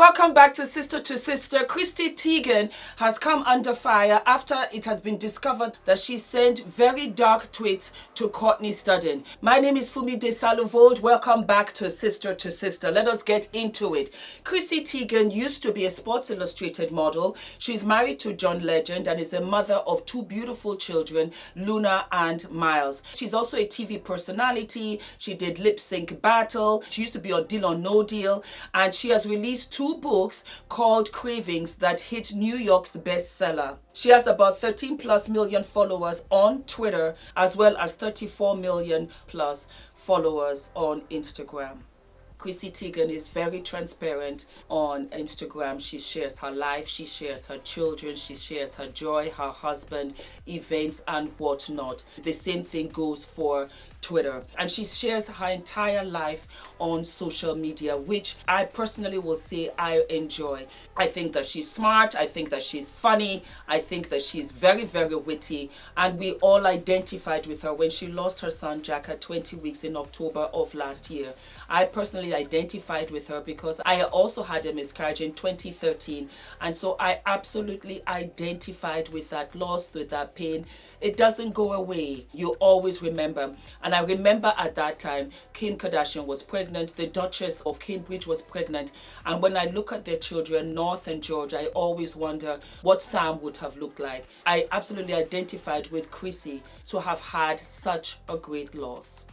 welcome back to Sister to Sister. Chrissy Teigen has come under fire after it has been discovered that she sent very dark tweets to Courtney Stodden. My name is Fumidesaluvold. Welcome back to Sister to Sister. Let us get into it. Chrissy Teigen used to be a Sports Illustrated model. She's married to John Legend and is a mother of two beautiful children, Luna and Miles. She's also a TV personality. She did Lip Sync Battle. She used to be on Deal or No Deal, and she has released two books called Cravings that hit New York's bestseller. She has about 13 plus million followers on Twitter, as well as 34 million plus followers on Instagram. Chrissy Teigen is very transparent on Instagram. She shares her life, she shares her children, she shares her joy, her husband, events and whatnot. The same thing goes for Twitter. And she shares her entire life on social media, which I personally will say I enjoy. I think that she's smart, I think that she's funny, I think that she's very, very witty, and we all identified with her when she lost her son Jack at 20 weeks in October of last year. I personally identified with her because I also had a miscarriage in 2013, and so I absolutely identified with that loss, with that pain. It doesn't go away. You always remember. And I remember at that time, Kim Kardashian was pregnant, the Duchess of Cambridge was pregnant, and when I look at their children, North and George, I always wonder what Sam would have looked like. I absolutely identified with Chrissy to have had such a great loss.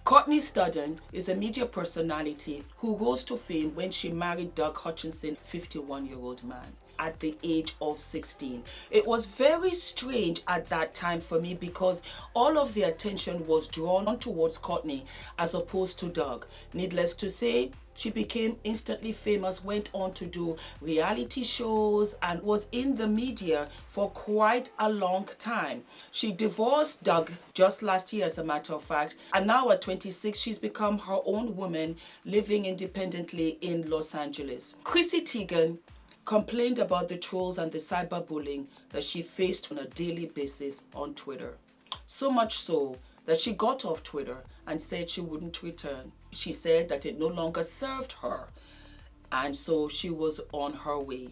Courtney Stodden is a media personality who rose to fame when she married Doug Hutchinson, 51-year-old man, at the age of 16. It was very strange at that time for me because all of the attention was drawn towards Courtney as opposed to Doug. Needless to say, she became instantly famous, went on to do reality shows and was in the media for quite a long time. She divorced Doug just last year, as a matter of fact, and now at 26, she's become her own woman, living independently in Los Angeles. Chrissy Teigen complained about the trolls and the cyberbullying that she faced on a daily basis on Twitter. So much so that she got off Twitter and said she wouldn't return. She said that it no longer served her, and so she was on her way.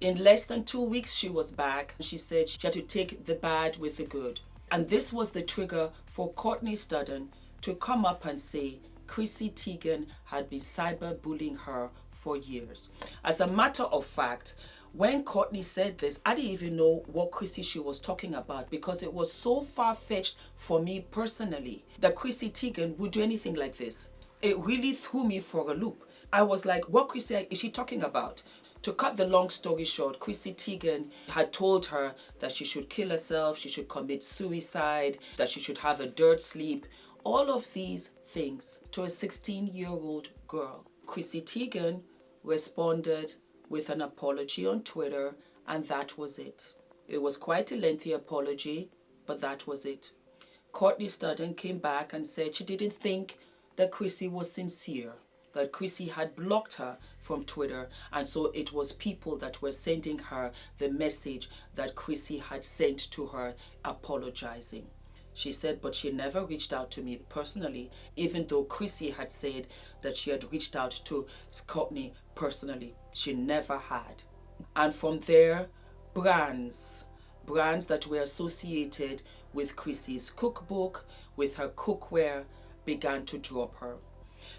In less than 2 weeks, she was back. She said she had to take the bad with the good. And this was the trigger for Courtney Stodden to come up and say Chrissy Teigen had been cyberbullying her for years. As a matter of fact, when Courtney said this, I didn't even know what Chrissy she was talking about because it was so far-fetched for me personally that Chrissy Teigen would do anything like this. It really threw me for a loop. I was like, what Chrissy is she talking about? To cut the long story short, Chrissy Teigen had told her that she should kill herself, she should commit suicide, that she should have a dirt sleep, all of these things to a 16-year-old girl. Chrissy Teigen responded with an apology on Twitter, and that was it. It was quite a lengthy apology, but that was it. Courtney Stodden came back and said she didn't think that Chrissy was sincere, that Chrissy had blocked her from Twitter, and so it was people that were sending her the message that Chrissy had sent to her apologizing. She said, but she never reached out to me personally, even though Chrissy had said that she had reached out to Courtney personally. She never had. And from there, brands that were associated with Chrissy's cookbook, with her cookware, began to drop her.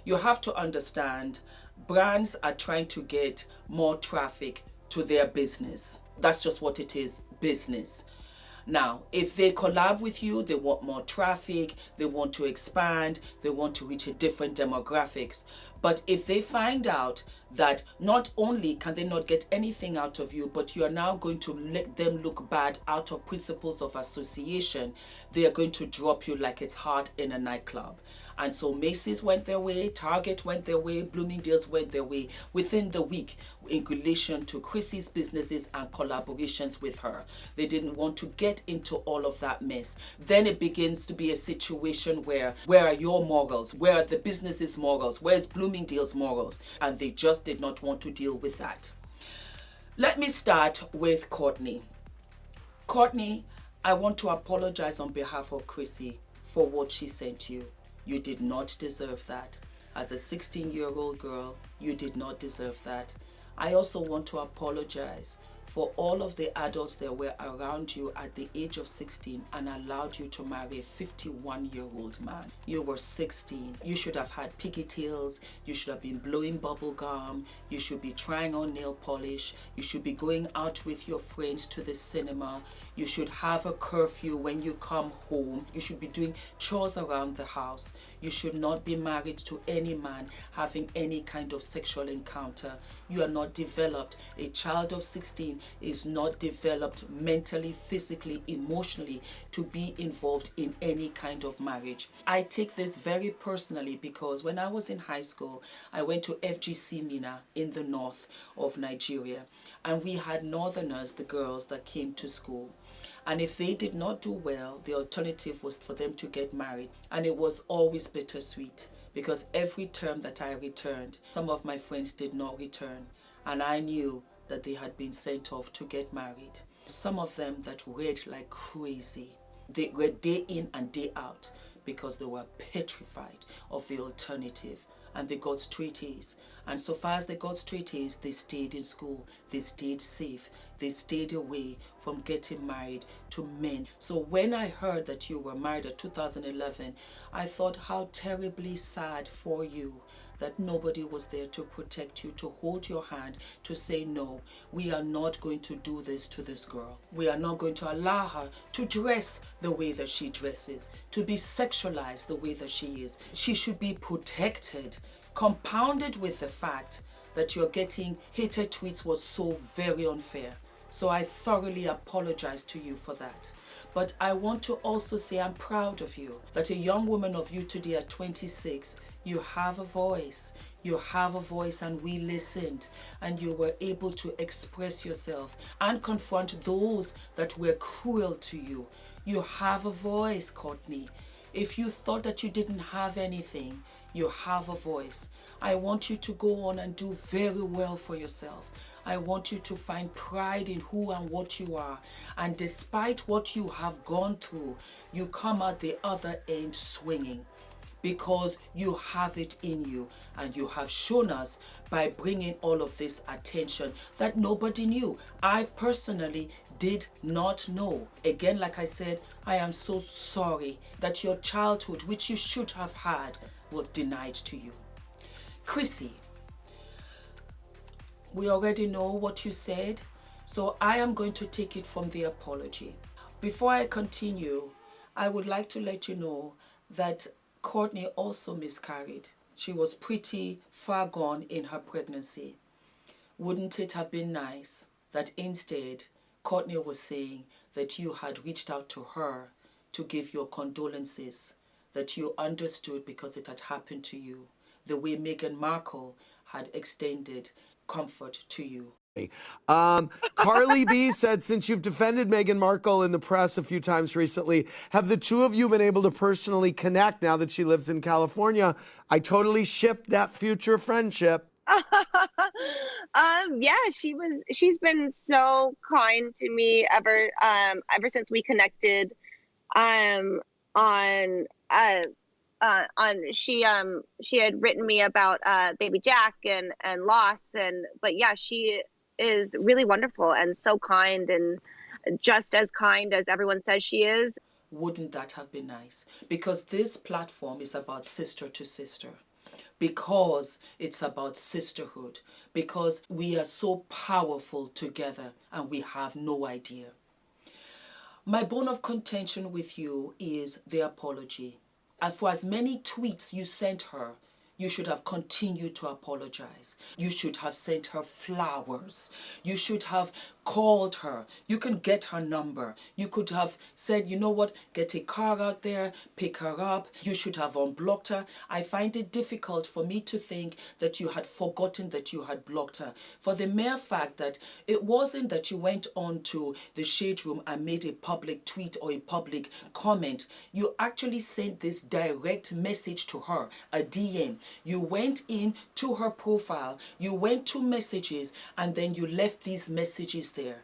You have to understand, brands are trying to get more traffic to their business. That's just what it is, business. Now, if they collab with you, they want more traffic, they want to expand, they want to reach a different demographics. But if they find out that not only can they not get anything out of you, but you are now going to let them look bad out of principles of association, they are going to drop you like it's hot in a nightclub. And so Macy's went their way, Target went their way, Bloomingdale's went their way within the week in relation to Chrissy's businesses and collaborations with her. They didn't want to get into all of that mess. Then it begins to be a situation where are your morals? Where are the business's morals? Where's Bloomingdale's morals? And they just did not want to deal with that. Let me start with Courtney. Courtney, I want to apologize on behalf of Chrissy for what she sent you. You did not deserve that. As a 16-year-old girl, you did not deserve that. I also want to apologize for all of the adults that were around you at the age of 16 and allowed you to marry a 51-year-old man. You were 16. You should have had pigtails. You should have been blowing bubble gum. You should be trying on nail polish. You should be going out with your friends to the cinema. You should have a curfew when you come home. You should be doing chores around the house. You should not be married to any man having any kind of sexual encounter. You are not developed. A child of 16 is not developed mentally, physically, emotionally to be involved in any kind of marriage. I take this very personally because when I was in high school, I went to FGC Mina in the north of Nigeria, and we had northerners, the girls that came to school. And if they did not do well, the alternative was for them to get married. And it was always bittersweet because every term that I returned, some of my friends did not return. And I knew that they had been sent off to get married. Some of them that read like crazy. They read day in and day out because they were petrified of the alternative, and they got straight A's. And so far as they got straight A's, they stayed in school, they stayed safe, they stayed away from getting married to men. So when I heard that you were married in 2011, I thought how terribly sad for you that nobody was there to protect you, to hold your hand, to say, no, we are not going to do this to this girl. We are not going to allow her to dress the way that she dresses, to be sexualized the way that she is. She should be protected, compounded with the fact that you're getting hated tweets was so very unfair. So I thoroughly apologize to you for that. But I want to also say I'm proud of you, that a young woman of you today at 26, you have a voice. You have a voice, and we listened, and you were able to express yourself and confront those that were cruel to you. You have a voice, Courtney. If you thought that you didn't have anything, you have a voice. I want you to go on and do very well for yourself. I want you to find pride in who and what you are. And despite what you have gone through, you come out the other end swinging, because you have it in you, and you have shown us by bringing all of this attention that nobody knew. I personally did not know. Again, like I said, I am so sorry that your childhood, which you should have had, was denied to you. Chrissy, we already know what you said, so I am going to take it from the apology. Before I continue, I would like to let you know that Courtney also miscarried. She was pretty far gone in her pregnancy. Wouldn't it have been nice that instead Courtney was saying that you had reached out to her to give your condolences, that you understood because it had happened to you, the way Meghan Markle had extended comfort to you. Carly B said, since you've defended Meghan Markle in the press a few times recently, have the two of you been able to personally connect now that she lives in California? I totally shipped that future friendship. Yeah, she's been so kind to me ever since we connected she had written me about baby Jack and loss, but yeah, she is really wonderful and so kind, and just as kind as everyone says she is. Wouldn't that have been nice? Because this platform is about sister to sister, because it's about sisterhood, because we are so powerful together and we have no idea. My bone of contention with you is the apology. As for as many tweets you sent her, you should have continued to apologize. You should have sent her flowers. You should have called her. You can get her number. You could have said, you know what, get a car out there, pick her up. You should have unblocked her. I find it difficult for me to think that you had forgotten that you had blocked her, for the mere fact that it wasn't that you went on to the shade room and made a public tweet or a public comment. You actually sent this direct message to her, a DM. You went in to her profile, you went to messages, and then you left these messages there.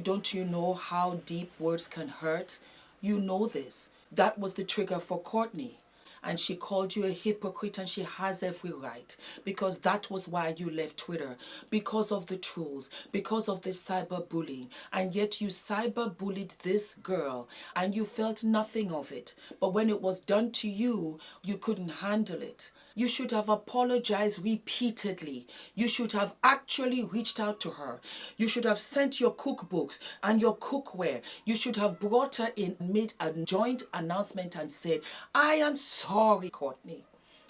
Don't you know how deep words can hurt? You know this. That was the trigger for Courtney. and she called you a hypocrite, and she has every right, because that was why you left Twitter, because of the trolls, because of the cyberbullying, and yet you cyberbullied this girl and you felt nothing of it. But when it was done to you, you couldn't handle it. You should have apologized repeatedly. You should have actually reached out to her. You should have sent your cookbooks and your cookware. You should have brought her in, made a joint announcement and said, I am sorry, Courtney.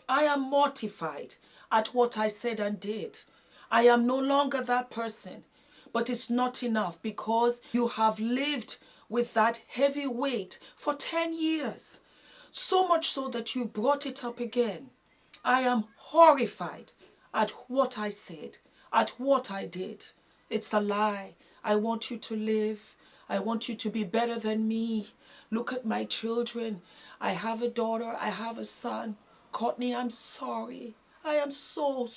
I am mortified at what I said and did. I am no longer that person. But it's not enough, because you have lived with that heavy weight for 10 years. So much so that you brought it up again. I am horrified at what I said, at what I did. It's a lie. I want you to live. I want you to be better than me. Look at my children. I have a daughter. I have a son. Courtney, I'm sorry. I am so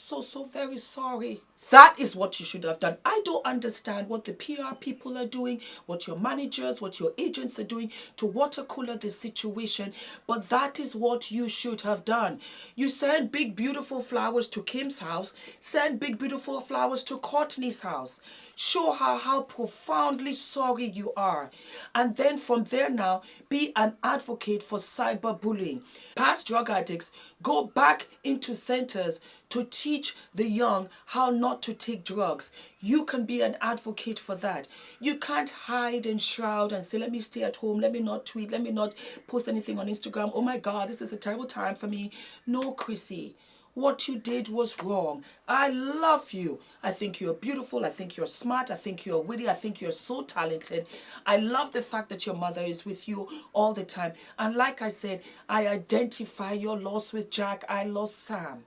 very sorry. That is what you should have done. I don't understand what the PR people are doing, what your managers, what your agents are doing to watercooler the situation, but that is what you should have done. You send big, beautiful flowers to Kim's house, send big, beautiful flowers to Courtney's house. Show her how profoundly sorry you are. And then from there now, be an advocate for cyberbullying. Past drug addicts, go back into centers to teach the young how not to take drugs. You can be an advocate for that. You can't hide and shroud and say, let me stay at home, let me not tweet, let me not post anything on Instagram. Oh my God, this is a terrible time for me. No, Chrissy. What you did was wrong. I love you. I think you're beautiful. I think you're smart. I think you're witty. I think you're so talented. I love the fact that your mother is with you all the time. And like I said, I identify your loss with Jack. I lost Sam.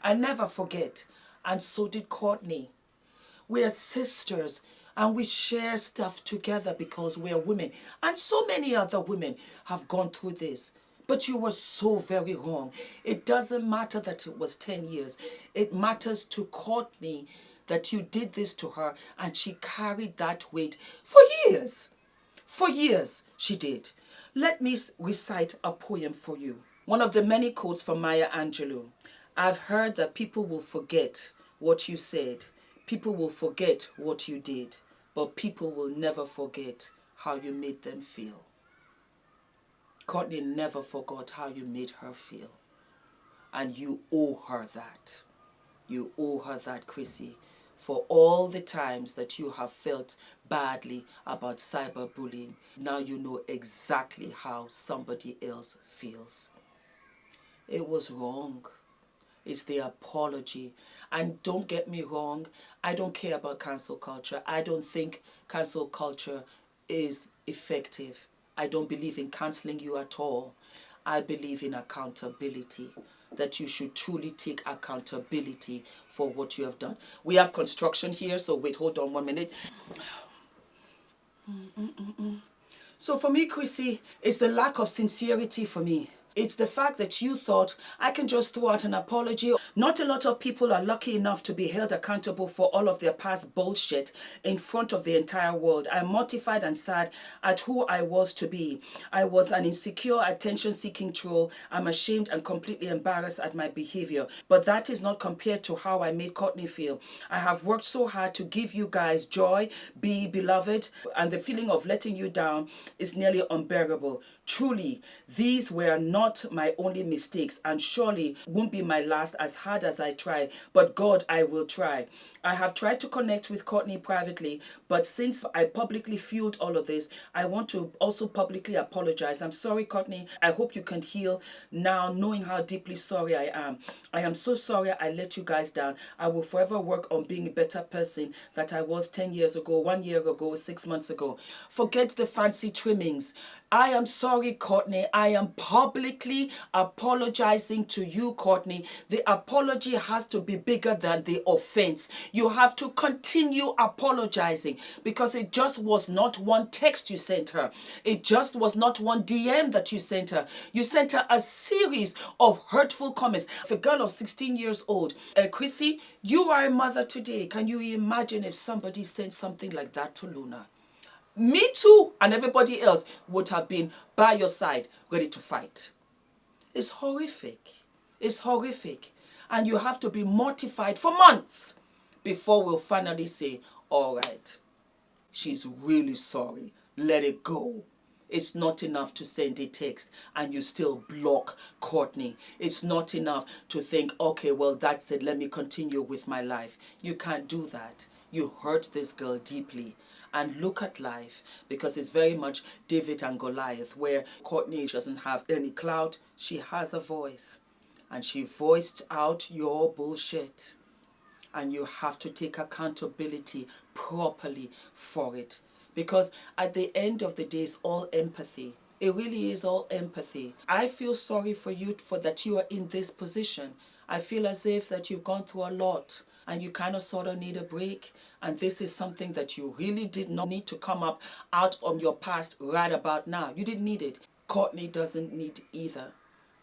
I never forget. And so did Courtney. We are sisters, and we share stuff together because we are women. And so many other women have gone through this. But you were so very wrong. It doesn't matter that it was 10 years. It matters to Courtney that you did this to her, and she carried that weight for years. For years, she did. Let me recite a poem for you. One of the many quotes from Maya Angelou. I've heard that people will forget what you said. People will forget what you did. But people will never forget how you made them feel. Courtney never forgot how you made her feel. And you owe her that. You owe her that, Chrissy, for all the times that you have felt badly about cyberbullying. Now you know exactly how somebody else feels. It was wrong. It's the apology. And don't get me wrong, I don't care about cancel culture. I don't think cancel culture is effective. I don't believe in cancelling you at all. I believe in accountability, that you should truly take accountability for what you have done. We have construction here, so wait, hold on 1 minute. So for me, Chrissy, it's the lack of sincerity for me. It's the fact that you thought, I can just throw out an apology. Not a lot of people are lucky enough to be held accountable for all of their past bullshit in front of the entire world. I'm mortified and sad at who I was to be. I was an insecure, attention-seeking troll. I'm ashamed and completely embarrassed at my behavior. But that is not compared to how I made Courtney feel. I have worked so hard to give you guys joy, be beloved, and the feeling of letting you down is nearly unbearable. Truly, these were not my only mistakes, and surely won't be my last, as hard as I try. But God, I will try. I have tried to connect with Courtney privately, but since I publicly fueled all of this, I want to also publicly apologize. I'm sorry, Courtney. I hope you can heal now, knowing how deeply sorry I am. I am so sorry I let you guys down. I will forever work on being a better person that I was 10 years ago, 1 year ago, 6 months ago. Forget the fancy trimmings. I am sorry, Courtney. I am publicly apologizing to you, Courtney. The apology has to be bigger than the offense. You have to continue apologizing, because it just was not one text you sent her. It just was not one DM that you sent her. You sent her a series of hurtful comments. A girl of 16 years old. Chrissy, you are a mother today. Can you imagine if somebody sent something like that to Luna? Me too, and everybody else would have been by your side, ready to fight. It's horrific. It's horrific. And you have to be mortified for months before we'll finally say, all right, she's really sorry. Let it go. It's not enough to send a text and you still block Courtney. It's not enough to think, okay, well, that's it. Let me continue with my life. You can't do that. You hurt this girl deeply. And look at life, because it's very much David and Goliath, where Courtney doesn't have any clout. She has a voice. And she voiced out your bullshit. And you have to take accountability properly for it. Because at the end of the day, it's all empathy. It really is all empathy. I feel sorry for you for that you are in this position. I feel as if that you've gone through a lot and you kind of sort of need a break. And this is something that you really did not need to come up out of your past right about now. You didn't need it. Courtney doesn't need either.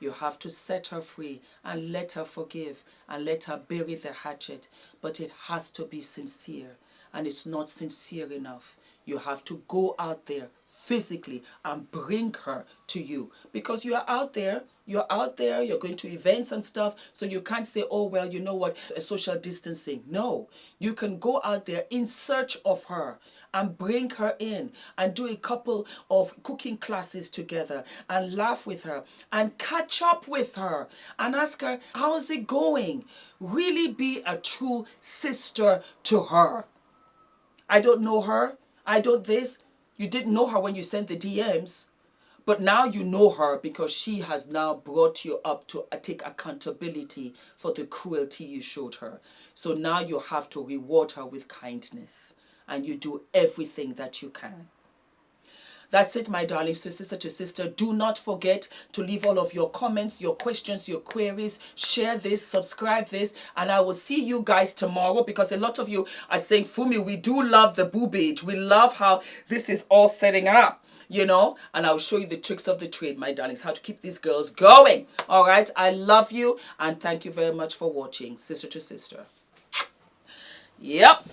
You have to set her free and let her forgive and let her bury the hatchet. But it has to be sincere. And it's not sincere enough. You have to go out there physically and bring her to you. Because you're out there, you're going to events and stuff, so you can't say, oh, well, you know what, social distancing. No, you can go out there in search of her and bring her in and do a couple of cooking classes together and laugh with her and catch up with her and ask her, how's it going? Really be a true sister to her. I don't know her. I don't this. You didn't know her when you sent the DMs. But now you know her because she has now brought you up to take accountability for the cruelty you showed her. So now you have to reward her with kindness. And you do everything that you can. That's it, my darlings. So sister to sister, do not forget to leave all of your comments, your questions, your queries. Share this, subscribe this, and I will see you guys tomorrow, because a lot of you are saying, Fumi, we do love the boobage. We love how this is all setting up, you know, and I'll show you the tricks of the trade, my darlings, how to keep these girls going. All right, I love you, and thank you very much for watching Sister to Sister. Yep.